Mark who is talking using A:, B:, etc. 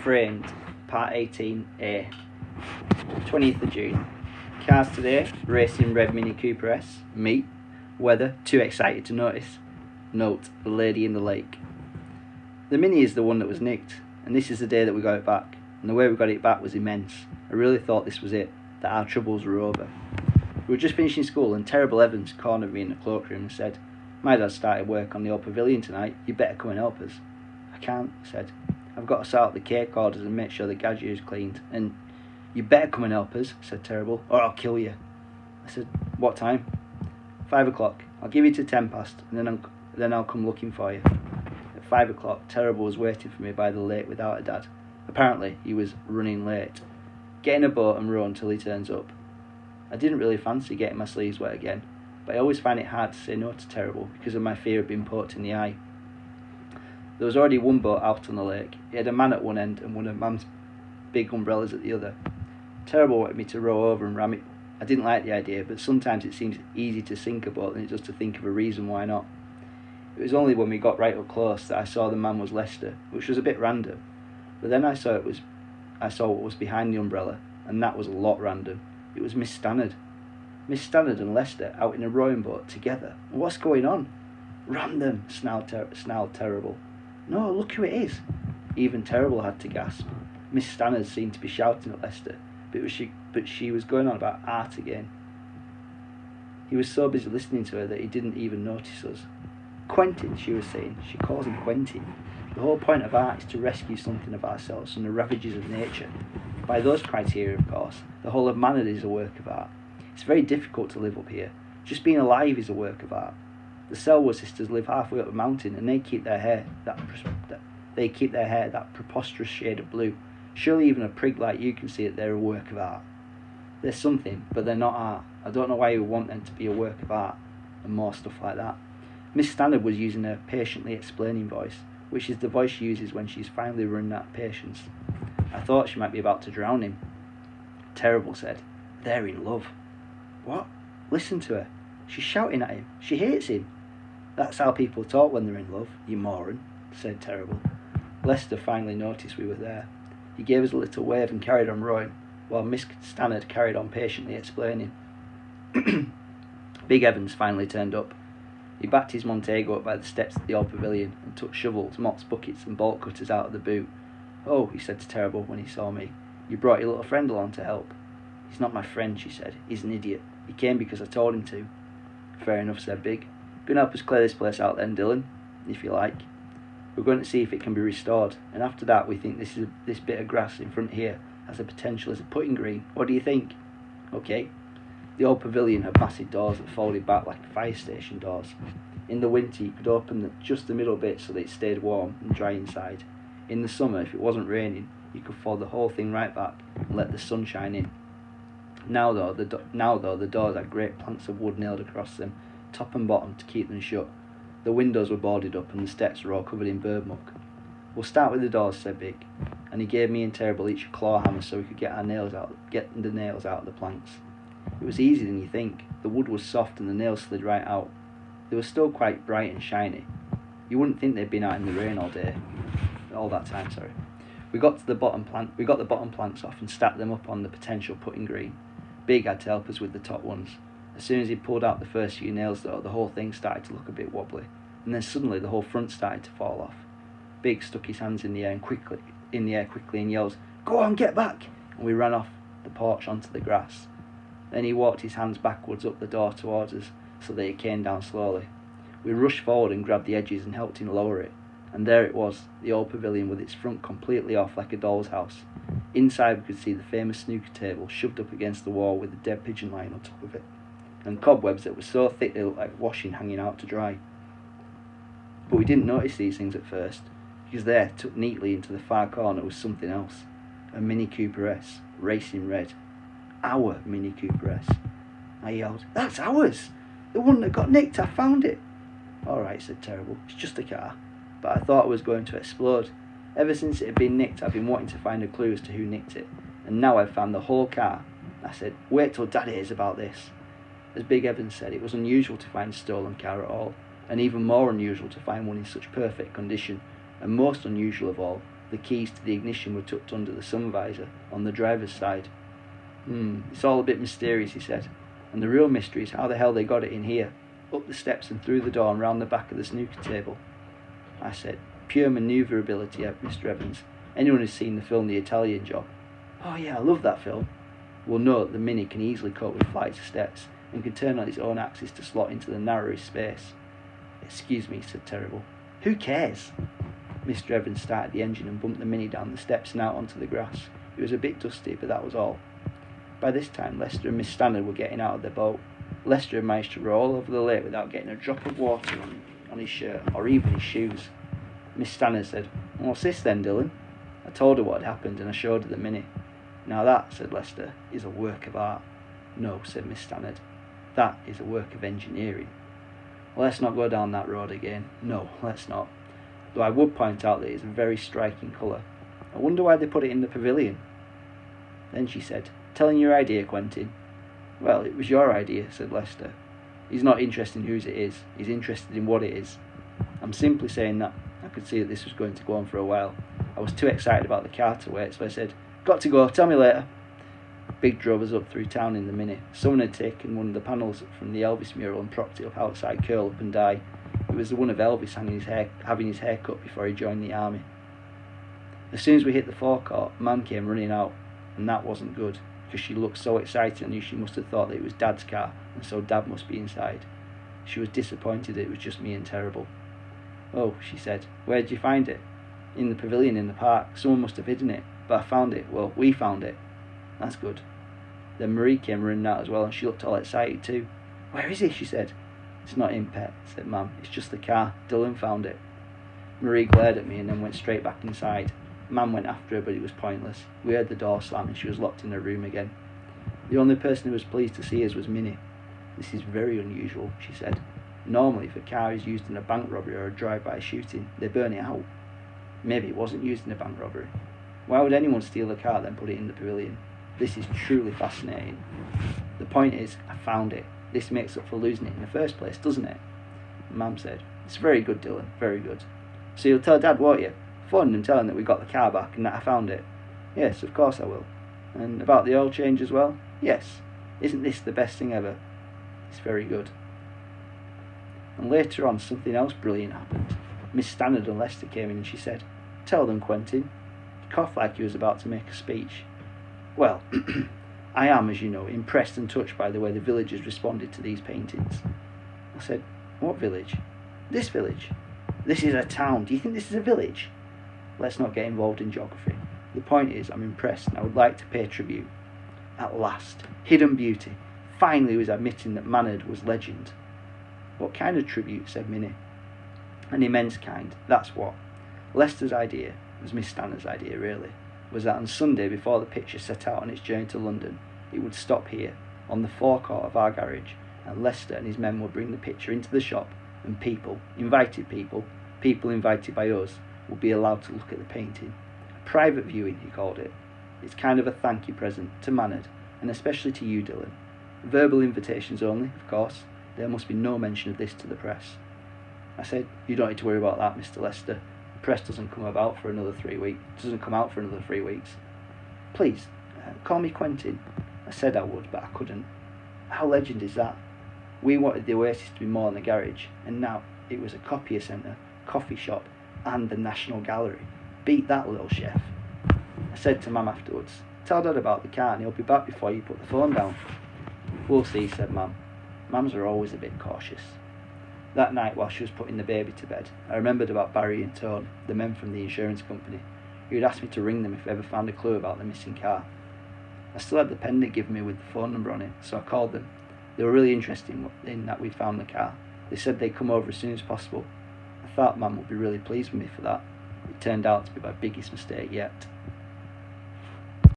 A: Framed, Part 18A. 20th of June. Cars today, racing red Mini Cooper S. Me. Weather, too excited to notice. Note, the lady in the lake. The Mini is the one that was nicked, and this is the day that we got it back. And the way we got it back was immense. I really thought this was it, that our troubles were over. We were just finishing school and Terrible Evans cornered me in the cloakroom and said, "My dad started work on the old pavilion tonight, you better come and help us." "I can't," I said. "I've got to sort out the cake orders and make sure the gadget is cleaned." "And you better come and help us," said Terrible, "or I'll kill you." I said, "What time?" 5 o'clock. I'll give you to 10 past, and then I'll come looking for you. At 5 o'clock, Terrible was waiting for me by the lake without a dad. Apparently, he was running late. Get in a boat and row until he turns up. I didn't really fancy getting my sleeves wet again, but I always find it hard to say no to Terrible because of my fear of being poked in the eye. There was already one boat out on the lake. It had a man at one end and one of Mum's big umbrellas at the other. Terrible wanted me to row over and ram it. I didn't like the idea, but sometimes it seems easy to sink a boat than it does to think of a reason why not. It was only when we got right up close that I saw the man was Lester, which was a bit random. But then I saw what was behind the umbrella, and that was a lot random. It was Miss Stannard. Miss Stannard and Lester out in a rowing boat together. What's going on? "Random," snarled Terrible. "No, look who it is." Even Terrible had to gasp. Miss Stannard seemed to be shouting at Lester, but she was going on about art again. He was so busy listening to her that he didn't even notice us. "Quentin," she was saying. She calls him Quentin. "The whole point of art is to rescue something of ourselves from the ravages of nature. By those criteria, of course, the whole of manhood is a work of art. It's very difficult to live up here. Just being alive is a work of art. The Selwood sisters live halfway up the mountain, and they keep their hair that preposterous shade of blue. Surely even a prig like you can see that they're a work of art. They're something, but they're not art. I don't know why you want them to be a work of art," and more stuff like that. Miss Stannard was using her patiently explaining voice, which is the voice she uses when she's finally run out of patience. I thought she might be about to drown him. Terrible said, "They're in love." "What? Listen to her. She's shouting at him. She hates him." "That's how people talk when they're in love, you moron," said Terrible. Lester finally noticed we were there. He gave us a little wave and carried on rowing, while Miss Stannard carried on patiently explaining. Big Evans finally turned up. He backed his Montego up by the steps of the old pavilion and took shovels, mops, buckets and bolt cutters out of the boot. "Oh," he said to Terrible when he saw me, "you brought your little friend along to help." "He's not my friend," she said. "He's an idiot. He came because I told him to." "Fair enough," said Big. "Gonna help us clear this place out then, Dylan, if you like. We're going to see if it can be restored, and after that we think this bit of grass in front here has the potential as a putting green. What do you think?" "Okay." The old pavilion had massive doors that folded back like fire station doors. In the winter you could open just the middle bit so that it stayed warm and dry inside. In the summer, if it wasn't raining, you could fold the whole thing right back and let the sun shine in. Now though, the doors had great planks of wood nailed across them, top and bottom, to keep them shut. The windows were boarded up and the steps were all covered in bird muck. "We'll start with the doors," said Big, and he gave me and Terrible each a claw hammer so we could get the nails out of the planks. It was easier than you think. The wood was soft and the nails slid right out. They were still quite bright and shiny. You wouldn't think they'd been out in the rain all that time. We got the bottom planks off and stacked them up on the potential putting green. Big had to help us with the top ones. As soon as he pulled out the first few nails though, the whole thing started to look a bit wobbly, and then suddenly the whole front started to fall off. Big stuck his hands in the air quickly and yelled, "Go on, get back!" and we ran off the porch onto the grass. Then he walked his hands backwards up the door towards us so that it came down slowly. We rushed forward and grabbed the edges and helped him lower it, and there it was, the old pavilion with its front completely off like a doll's house. Inside we could see the famous snooker table shoved up against the wall with a dead pigeon lying on top of it, and cobwebs that were so thick they looked like washing hanging out to dry. But we didn't notice these things at first, because there, tucked neatly into the far corner, was something else. A Mini Cooper S, racing red. Our Mini Cooper S. I yelled, "That's ours! The one that got nicked, I found it!" "All right," said Terrible, "it's just a car." But I thought it was going to explode. Ever since it had been nicked, I've been wanting to find a clue as to who nicked it, and now I've found the whole car. I said, "Wait till Dad hears about this." As Big Evans said, it was unusual to find a stolen car at all, and even more unusual to find one in such perfect condition, and most unusual of all, The keys to the ignition were tucked under the sun visor, on the driver's side. It's all a bit mysterious, he said. And the real mystery is how the hell they got it in here, up the steps and through the door and round the back of the snooker table. I said, pure manoeuvrability, Mr. Evans. Anyone who's seen the film The Italian Job. Oh yeah, I love that film. Will know that the Mini can easily cope with flights of steps and can turn on its own axis to slot into the narrowest space. Excuse me, said Terrible. Who cares? Mr. Evans started the engine and bumped the Mini down the steps and out onto the grass. It was a bit dusty, but that was all. By this time, Lester and Miss Stannard were getting out of their boat. Lester had managed to row all over the lake without getting a drop of water on his shirt, or even his shoes. Miss Stannard said, What's this then, Dylan? I told her what had happened and I showed her the Mini. Now that, said Lester, is a work of art. No, said Miss Stannard. That is a work of engineering. Well, let's not go down that road again. No, let's not. Though I would point out that it's a very striking colour. I wonder why they put it in the pavilion. Then she said, Telling your idea, Quentin. Well, it was your idea, said Lester. He's not interested in whose it is. He's interested in what it is. I'm simply saying that I could see that this was going to go on for a while. I was too excited about the car to wait, so I said, Got to go, tell me later. Big drove us up through town in the Mini. Someone had taken one of the panels from the Elvis mural and propped it up outside Curl Up and Die. It was the one of Elvis having his hair cut before he joined the army. As soon as we hit the forecourt, Mam came running out, and that wasn't good, because she looked so excited I knew she must have thought that it was Dad's car, and so Dad must be inside. She was disappointed that it was just me and Terrible. Oh, she said, where did you find it? In the pavilion in the park. Someone must have hidden it, but I found it. Well, we found it. That's good. Then Marie came running out as well, and she looked all excited too. Where is he? She said. It's not in, Pet, said Mam. It's just the car. Dylan found it. Marie glared at me and then went straight back inside. Mam went after her, but it was pointless. We heard the door slam and she was locked in her room again. The only person who was pleased to see us was Minnie. This is very unusual, she said. Normally, if a car is used in a bank robbery or a drive-by shooting, they burn it out. Maybe it wasn't used in a bank robbery. Why would anyone steal a car then put it in the pavilion? This is truly fascinating. The point is, I found it. This makes up for losing it in the first place, doesn't it? Mam said, It's very good, Dylan, very good. So you'll tell Dad, won't you? Phone and tell him that we got the car back and that I found it. Yes, of course I will. And about the oil change as well? Yes. Isn't this the best thing ever? It's very good. And later on, something else brilliant happened. Miss Stannard and Lester came in and she said, Tell them, Quentin. He coughed like he was about to make a speech. Well, I am, as you know, impressed and touched by the way the villagers responded to these paintings. I said, What village? This village. This is a town. Do you think this is a village? Let's not get involved in geography. The point is, I'm impressed and I would like to pay tribute. At last, Hidden Beauty finally was admitting that Manard was legend. What kind of tribute, said Minnie. An immense kind, that's what. Lester's idea, was Miss Stannard's idea really, was that on Sunday before the picture set out on its journey to London, it would stop here, on the forecourt of our garage, and Lester and his men would bring the picture into the shop, and people invited by us, would be allowed to look at the painting. A private viewing, he called it. It's kind of a thank you present to Manard, and especially to you, Dylan. Verbal invitations only, of course. There must be no mention of this to the press. I said, You don't need to worry about that, Mr. Lester. The press doesn't come out for another 3 weeks. Please, call me Quentin. I said I would, but I couldn't. How legend is that? We wanted the Oasis to be more than a garage, and now it was a copier centre, coffee shop, and the National Gallery. Beat that, little chef. I said to Mam afterwards, Tell Dad about the car and he'll be back before you put the phone down. We'll see, said Mam. Mums are always a bit cautious. That night, while she was putting the baby to bed, I remembered about Barry and Tone, the men from the insurance company, who had asked me to ring them if they ever found a clue about the missing car. I still had the pen they'd given me with the phone number on it, so I called them. They were really interested in that we'd found the car. They said they'd come over as soon as possible. I thought Mam would be really pleased with me for that. It turned out to be my biggest mistake yet.